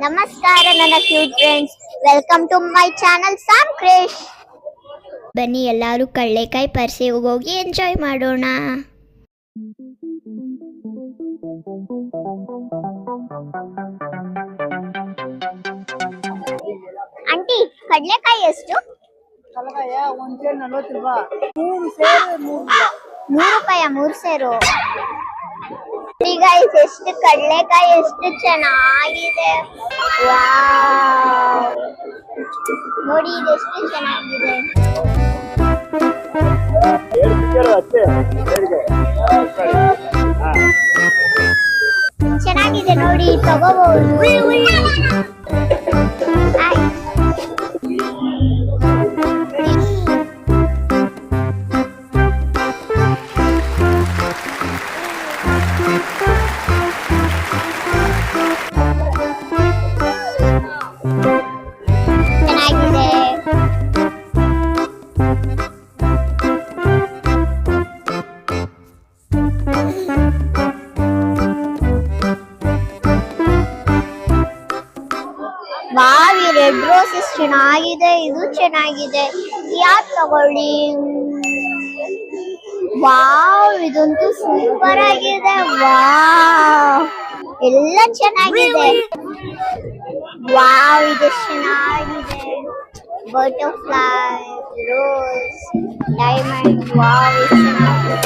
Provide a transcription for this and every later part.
ನಮಸ್ಕಾರ ನನ್ನ cute friends, welcome to my channel Sam Krish. ಬನ್ನಿ ಎಲ್ಲರೂ ಕಳ್ಳೆಕಾಯಿ ಪರಿಸೆಗೆ ಹೋಗಿ ಎಂಜಾಯ್ ಮಾಡೋಣ. ಆಂಟಿ, ಕಡಲೆಕಾಯಿ ಎಷ್ಟು? ₹3 3 ಸೇರು. ಈಗ ಎಷ್ಟು ಕಡಲೆಕಾಯಿ ಎಷ್ಟು ಚೆನ್ನಾಗಿದೆ. ವಾವ್, ನೋಡಿ ಇದೆಷ್ಟು ಚೆನ್ನಾಗಿದೆ. ಚೆನ್ನಾಗಿದೆ ನೋಡಿ, ತಗೋಬಹುದು. ವಾವ್, ಈ ರೆಡ್ ರೋಸಸ್ ಚೆನ್ನಾಗಿದೆ, ಇದು ಚೆನ್ನಾಗಿದೆ. ಯಾವ್ದು ತಗೊಳ್ಳಿ? ವಾವ್, ಇದಂತೂ ಸೂಪರ್ ಆಗಿದೆ. ವಾವ್, ಎಲ್ಲ ಚೆನ್ನಾಗಿದೆ. ವಾವ್, ಇದು ಚೆನ್ನಾಗಿದೆ. Butterfly, rose, diamond. ವಾವ್, ಇದು ಚೆನ್ನಾಗಿದೆ.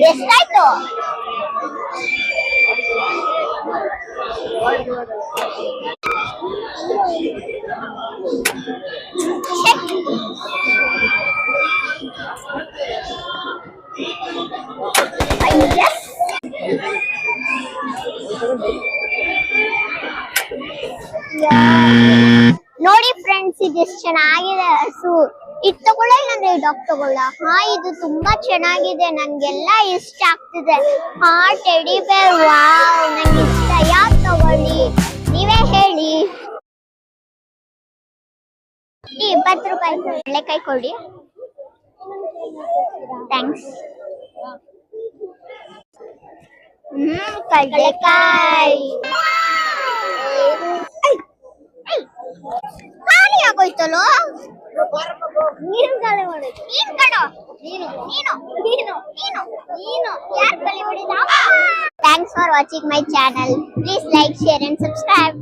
ಎಷ್ಟಾಯ್ತು? ನೋಡಿ ಫ್ರೆಂಡ್ಸ್, ಇದೆಷ್ಟು ಚೆನ್ನಾಗಿದೆ. ಹಸು ಇದು ತಗೊಳ್ಳ, ಇಲ್ಲಾಂದ್ರೆ ಡಾಗ್ ತಗೊಳ್ಳ? ಇದು ತುಂಬಾ ಚೆನ್ನಾಗಿದೆ, ನಂಗೆಲ್ಲ ಇಷ್ಟ ಆಗ್ತಿದೆ. ಟೆಡಿ ಬೇರ್. ವಾವ್, ನಂಗೆ ಇಷ್ಟ. ಯಾವ್ದು ತಗೊಳ್ಳಿ ನೀವೇ ಹೇಳಿ. ₹20 ಕಡಲೆಕಾಯಿ ಕೊಡಿ. ಥ್ಯಾಂಕ್ಸ್. ಕಡಲೆಕಾಯಿ ಖಾಲಿ ಆಗೋಯ್ತಲ್ಲೋ. ನೀನು ಖಾಲಿ ಮಾಡಿದ್ದು. ನೀನು ಕಣೋ, ನೀನು ನೀನು ನೀನು ನೀನು ನೀನು ಯಾರು ಖಾಲಿ ಮಾಡಿದ? Thanks for watching my channel. Please like, share and subscribe.